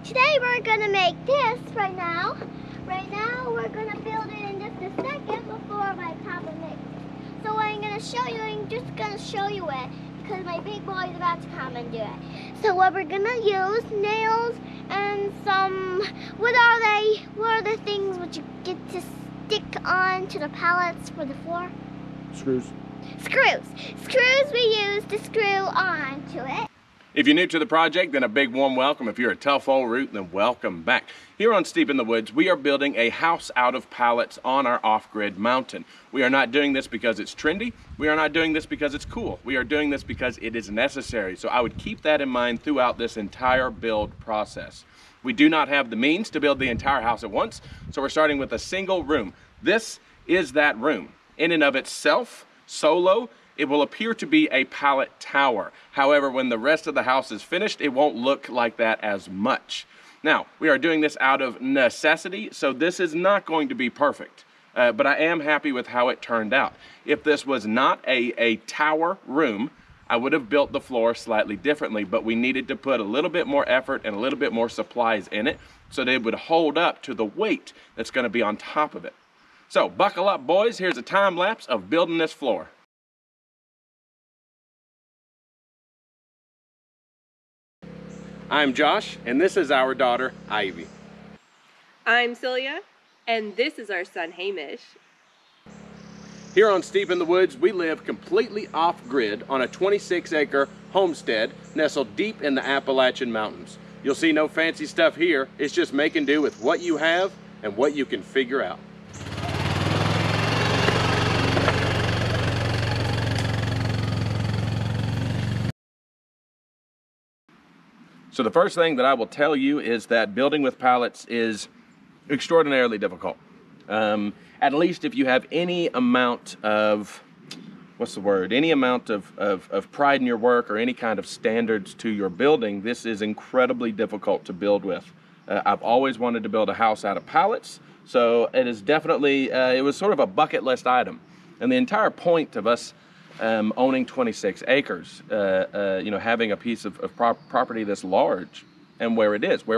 today we're gonna make this right now. Right now we're gonna build it in just a second before my papa makes it. So what I'm gonna show you, I'm just gonna show you it because my big boy is about to come and do it. So what we're gonna use, nails and some, what are the things which you get to stick on to the pallets for the floor? Screws. Screws. Screws we use to screw on to it. If you're new to the project, then a big warm welcome. If you're a tough old root, then welcome back. Here on Steep in the Woods, we are building a house out of pallets on our off-grid mountain. We are not doing this because it's trendy. We are not doing this because it's cool. We are doing this because it is necessary. So I would keep that in mind throughout this entire build process. We do not have the means to build the entire house at once, so we're starting with a single room. This is that room. In and of itself, solo, it will appear to be a pallet tower. However, when the rest of the house is finished, it won't look like that as much. Now, we are doing this out of necessity, so this is not going to be perfect. But I am happy with how it turned out. If this was not a tower room, I would have built the floor slightly differently, but we needed to put a little bit more effort and a little bit more supplies in it so that it would hold up to the weight that's going to be on top of it. So buckle up, boys. Here's a time lapse of building this floor. I'm Josh, and this is our daughter, Ivy. I'm Celia, and this is our son, Hamish. Here on Steep in the Woods, we live completely off-grid on a 26-acre homestead nestled deep in the Appalachian Mountains. You'll see no fancy stuff here. It's just making do with what you have and what you can figure out. So the first thing that I will tell you is that building with pallets is extraordinarily difficult. At least if you have any amount of, any amount of pride in your work or any kind of standards to your building, this is incredibly difficult to build with. I've always wanted to build a house out of pallets, so it is definitely, it was sort of a bucket list item. And the entire point of us owning 26 acres, having a piece of property this large, and where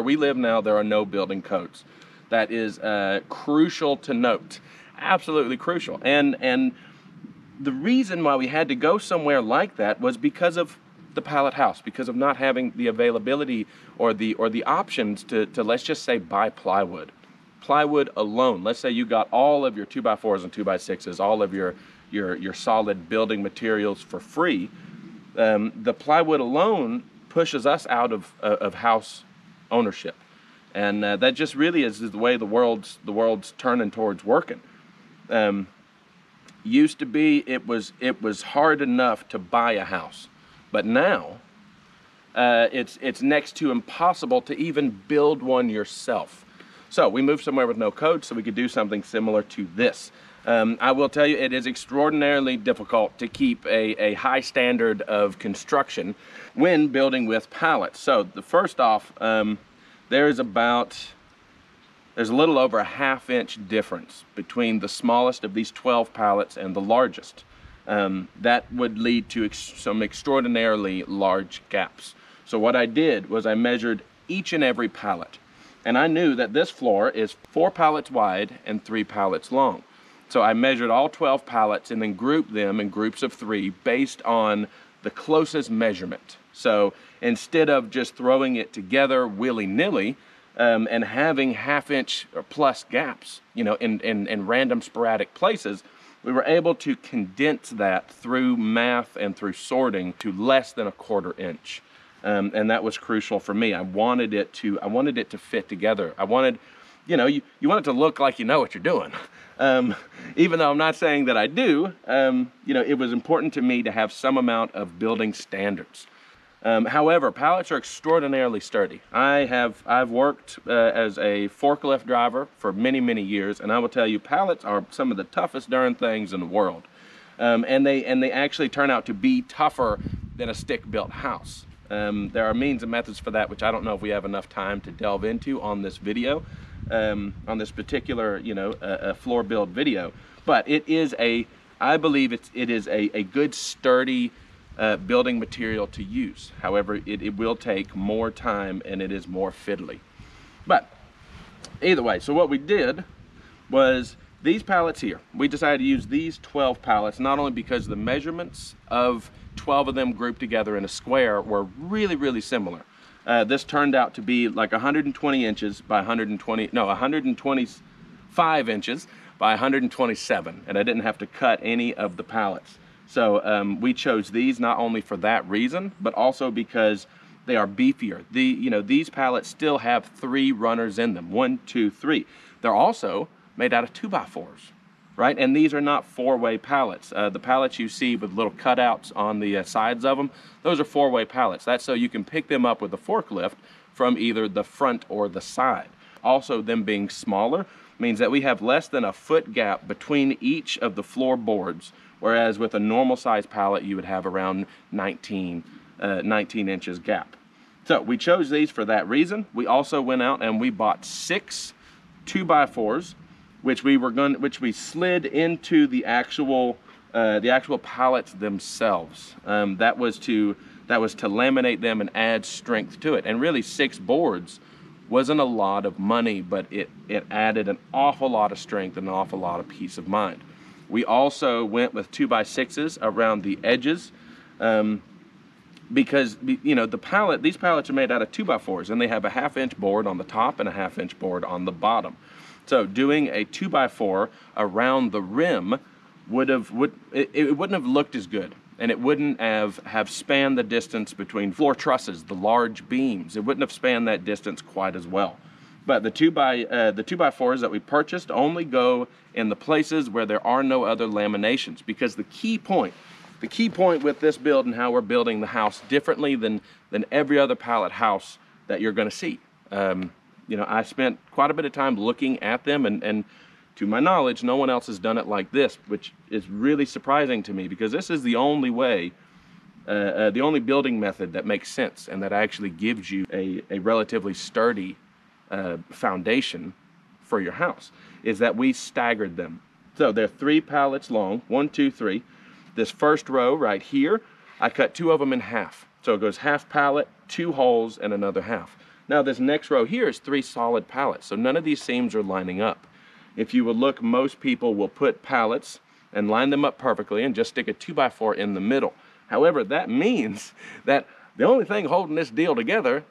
we live now, there are no building codes. That is crucial to note, absolutely crucial. And the reason why we had to go somewhere like that was because of the pallet house, because of not having the availability or the options to let's just say buy plywood. Plywood alone, let's say you got all of your 2x4s and 2x6s, all of your solid building materials for free. The plywood alone pushes us out of house ownership, and that just really is the way the world's turning towards working. Used to be it was hard enough to buy a house, but now it's next to impossible to even build one yourself. So we moved somewhere with no code so we could do something similar to this. I will tell you, it is extraordinarily difficult to keep a high standard of construction when building with pallets. So first off, there's a little over a ½ inch difference between the smallest of these 12 pallets and the largest. That would lead to some extraordinarily large gaps. So what I did was I measured each and every pallet, and I knew that this floor is 4 pallets wide and 3 pallets long. So I measured all 12 pallets and then grouped them in groups of 3 based on the closest measurement. So instead of just throwing it together willy-nilly and having ½ inch or plus gaps, in random sporadic places, we were able to condense that through math and through sorting to less than $1/4 inch. And that was crucial for me. I wanted it to fit together. I wanted, you want it to look like you know what you're doing. Even though I'm not saying that I do, it was important to me to have some amount of building standards. However, pallets are extraordinarily sturdy. I've worked as a forklift driver for many, many years, and I will tell you, pallets are some of the toughest darn things in the world. And they actually turn out to be tougher than a stick-built house. There are means and methods for that, which I don't know if we have enough time to delve into on this video. On this particular, floor build video, but I believe it is a good sturdy building material to use. However, it will take more time and it is more fiddly. But either way, so what we did was these pallets here, we decided to use these 12 pallets, not only because the measurements of 12 of them grouped together in a square were really, really similar. This turned out to be like 120 inches by 125 inches by 127, and I didn't have to cut any of the pallets. So we chose these not only for that reason, but also because they are beefier. These pallets still have 3 runners in them, 1, 2, 3. They're also made out of 2x4s, right? And these are not 4-way pallets. The pallets you see with little cutouts on the sides of them, those are 4-way pallets. That's so you can pick them up with a forklift from either the front or the side. Also, them being smaller means that we have less than a foot gap between each of the floorboards, whereas with a normal size pallet, you would have around 19 inches gap. So we chose these for that reason. We also went out and we bought 6 2x4s, which we slid into the actual pallets themselves. That was to laminate them and add strength to it. And really, 6 boards wasn't a lot of money, but it added an awful lot of strength and an awful lot of peace of mind. We also went with 2x6s around the edges, because these pallets are made out of 2x4s, and they have a 1/2 inch board on the top and a 1/2 inch board on the bottom. So doing a 2x4 around the rim wouldn't have looked as good, and it wouldn't have spanned the distance between floor trusses, the large beams. It wouldn't have spanned that distance quite as well. But the 2x4s that we purchased only go in the places where there are no other laminations, because the key point with this build and how we're building the house differently than every other pallet house that you're going to see. I spent quite a bit of time looking at them, and to my knowledge, no one else has done it like this, which is really surprising to me, because this is the only way, the only building method that makes sense and that actually gives you a relatively sturdy foundation for your house, is that we staggered them. So they're 3 pallets long, 1, 2, 3. This first row right here, I cut 2 of them in half. So it goes 1/2 pallet, 2 holes, and another 1/2. Now this next row here is 3 solid pallets, so none of these seams are lining up. If you would look, most people will put pallets and line them up perfectly and just stick a 2x4 in the middle. However, that means that the only thing holding this deal together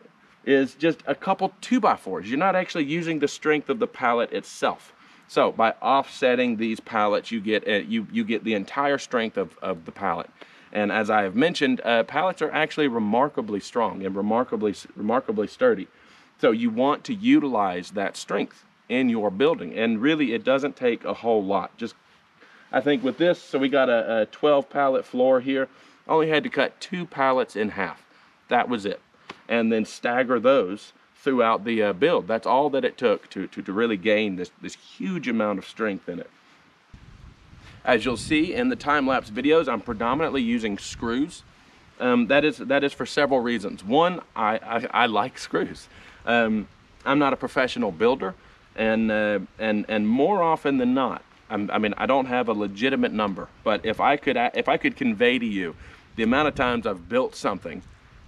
is just a couple 2x4s. You're not actually using the strength of the pallet itself. So by offsetting these pallets, you get the entire strength of the pallet. And as I have mentioned, pallets are actually remarkably strong and remarkably sturdy. So you want to utilize that strength in your building. And really, it doesn't take a whole lot. I think with this, so we got a 12 pallet floor here. I only had to cut 2 pallets in half. That was it. And then stagger those throughout the build. That's all that it took to really gain this huge amount of strength in it. As you'll see in the time-lapse videos, I'm predominantly using screws. That is for several reasons. One, I like screws. I'm not a professional builder, and more often than not, I don't have a legitimate number, but if I could convey to you the amount of times I've built something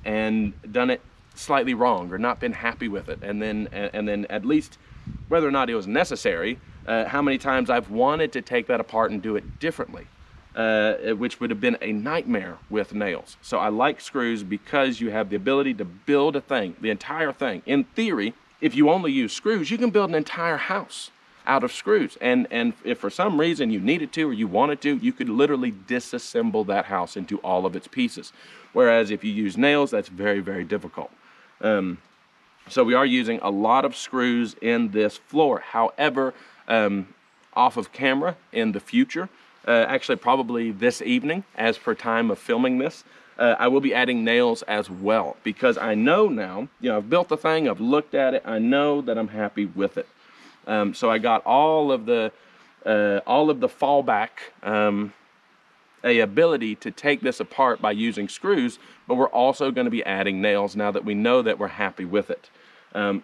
and done it slightly wrong or not been happy with it, and then at least whether or not it was necessary, how many times I've wanted to take that apart and do it differently, which would have been a nightmare with nails. So I like screws because you have the ability to build a thing, the entire thing. In theory, if you only use screws, you can build an entire house out of screws. And if for some reason you needed to or you wanted to, you could literally disassemble that house into all of its pieces. Whereas if you use nails, that's very, very difficult. So we are using a lot of screws in this floor. However, off of camera in the future, actually probably this evening as per time of filming this, I will be adding nails as well, because I know now, I've built the thing, I've looked at it, I know that I'm happy with it. So I got all of the fallback, a ability to take this apart by using screws, but we're also going to be adding nails now that we know that we're happy with it.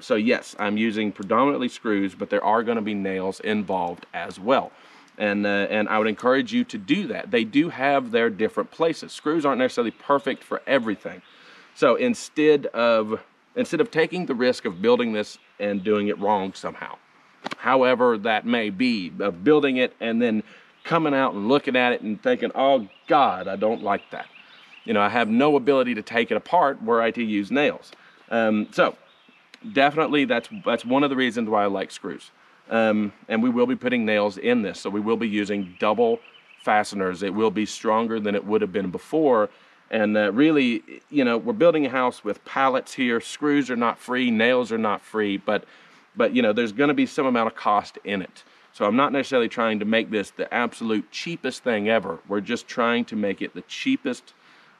So yes, I'm using predominantly screws, but there are going to be nails involved as well. And I would encourage you to do that. They do have their different places. Screws aren't necessarily perfect for everything. So instead of instead of taking the risk of building this and doing it wrong somehow. However that may be, of building it and then coming out and looking at it and thinking, oh God, I don't like that. You know, I have no ability to take it apart were I to use nails. So definitely that's one of the reasons why I like screws. And we will be putting nails in this, so we will be using double fasteners. It will be stronger than it would have been before. And really, you know, we're building a house with pallets here. Screws are not free, nails are not free, but you know, there's going to be some amount of cost in it. So I'm not necessarily trying to make this the absolute cheapest thing ever. We're just trying to make it the cheapest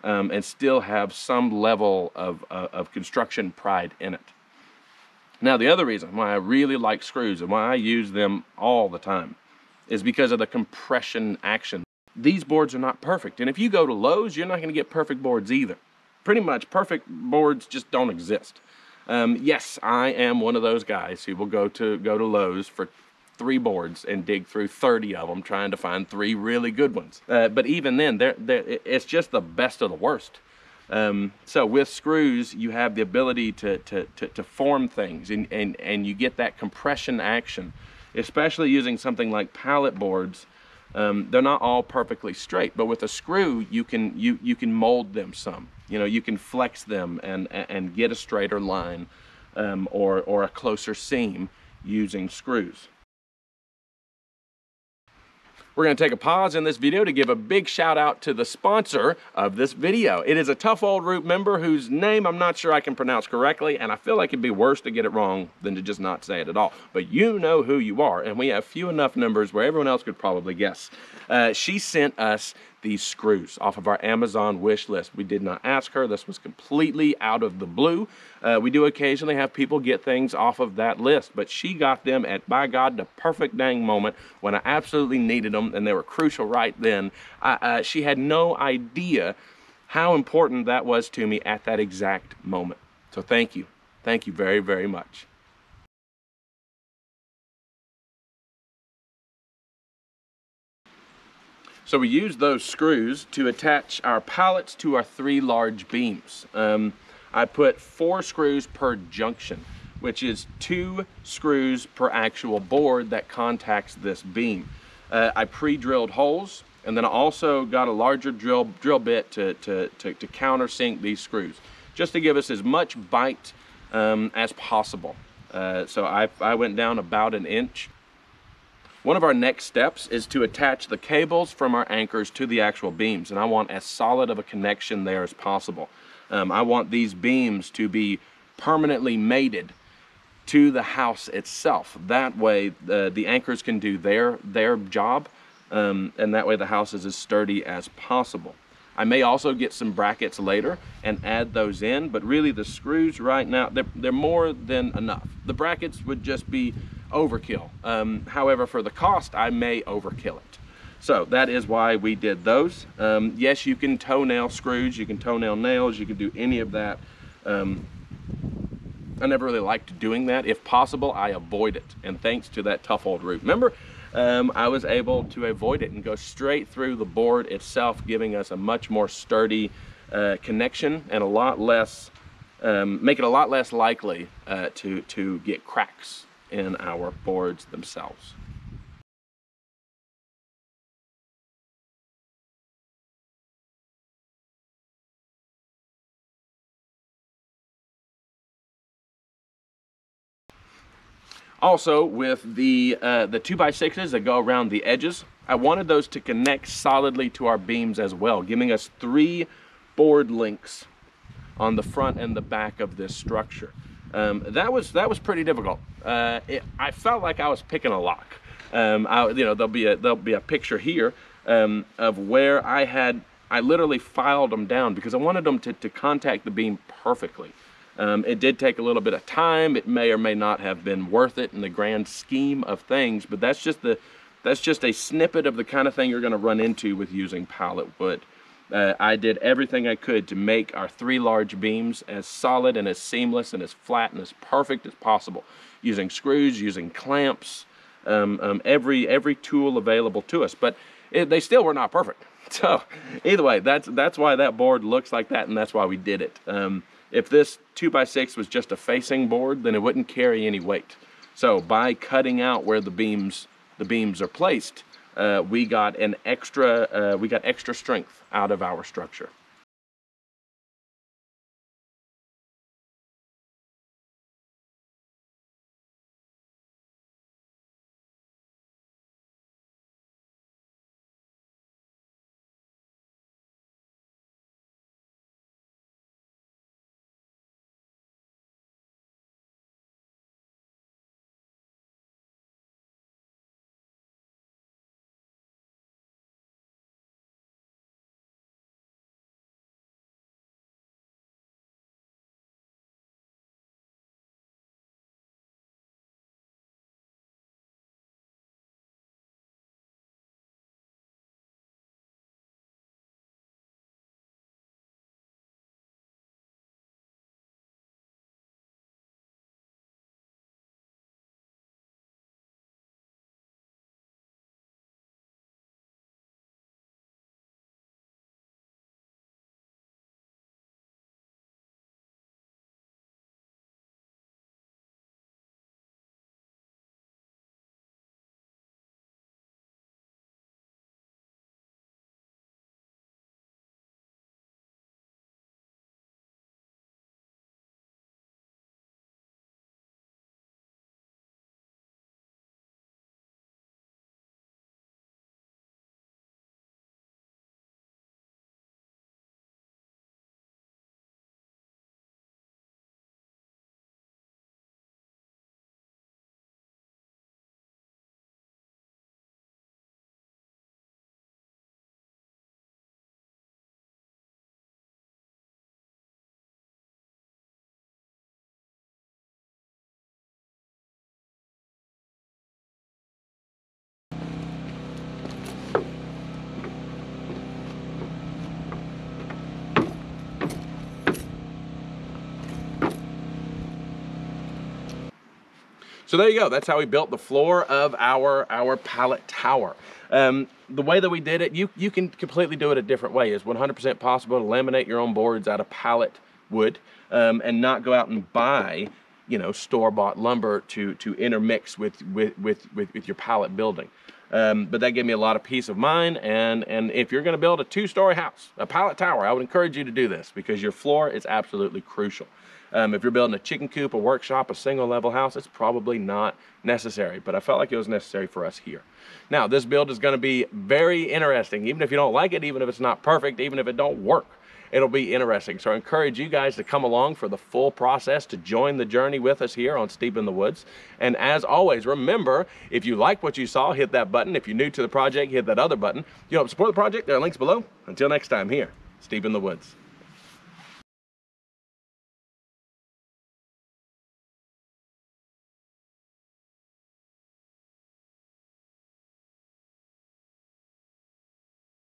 and still have some level of construction pride in it. Now, the other reason why I really like screws and why I use them all the time is because of the compression action. These boards are not perfect, and if you go to Lowe's, you're not going to get perfect boards either. Pretty much perfect boards just don't exist. Yes, I am one of those guys who will go to Lowe's for 3 boards and dig through 30 of them trying to find 3 really good ones. But even then, it's just the best of the worst. So with screws, you have the ability to form things, and you get that compression action, especially using something like pallet boards. They're not all perfectly straight, but with a screw, you can mold them some. You know, you can flex them and get a straighter line or a closer seam using screws. We're going to take a pause in this video to give a big shout out to the sponsor of this video. It is a Tough Old Root member whose name I'm not sure I can pronounce correctly, and I feel like it'd be worse to get it wrong than to just not say it at all. But you know who you are, and we have few enough numbers where everyone else could probably guess. She sent us these screws off of our Amazon wish list. We did not ask her. This was completely out of the blue. We do occasionally have people get things off of that list, but she got them at, by God, the perfect dang moment when I absolutely needed them, and they were crucial right then. She had no idea how important that was to me at that exact moment. So thank you. Thank you very, very much. So we use those screws to attach our pallets to our 3 large beams. I put 4 screws per junction, which is 2 screws per actual board that contacts this beam. I pre-drilled holes, and then I also got a larger drill bit to countersink these screws, just to give us as much bite as possible. So I went down about 1 inch. One of our next steps is to attach the cables from our anchors to the actual beams, and I want as solid of a connection there as possible. I want these beams to be permanently mated to the house itself. That way the anchors can do their job, and that way the house is as sturdy as possible. I may also get some brackets later and add those in, but really the screws right now, they're more than enough. The brackets would just be overkill. However, for the cost, I may overkill it. So that is why we did those. Yes, you can toenail screws, you can toenail nails, you can do any of that. I never really liked doing that. If possible, I avoid it. And thanks to that Tough Old Root member, I was able to avoid it and go straight through the board itself, giving us a much more sturdy connection and a lot less, make it a lot less likely to get cracks in our boards themselves. Also, with the 2x6s that go around the edges, I wanted those to connect solidly to our beams as well, giving us 3 board links on the front and the back of this structure. That was pretty difficult. I felt like I was picking a lock. You know, there'll be a picture here of where I literally filed them down because I wanted them to contact the beam perfectly. It did take a little bit of time. It may or may not have been worth it in the grand scheme of things, but that's just a snippet of the kind of thing you're going to run into with using pallet wood. I did everything I could to make our 3 large beams as solid and as seamless and as flat and as perfect as possible, using screws, using clamps, every tool available to us. But they still were not perfect. So either way, that's why that board looks like that, and that's why we did it. If this 2x6 was just a facing board, then it wouldn't carry any weight. So by cutting out where the beams are placed, we got extra strength out of our structure. So there you go. That's how we built the floor of our pallet tower. The way that we did it, you can completely do it a different way. It's 100% possible to laminate your own boards out of pallet wood and not go out and buy, you know, store-bought lumber to intermix with your pallet building. But that gave me a lot of peace of mind, and if you're going to build a 2-story house, a pallet tower, I would encourage you to do this because your floor is absolutely crucial. If you're building a chicken coop, a workshop, a single level house, it's probably not necessary, but I felt like it was necessary for us here. Now, this build is going to be very interesting, even if you don't like it, even if it's not perfect, even if it don't work. It'll be interesting. So I encourage you guys to come along for the full process, to join the journey with us here on Steep in the Woods. And as always, remember, if you like what you saw, hit that button. If you're new to the project, hit that other button. You help support the project, there are links below. Until next time here, Steep in the Woods.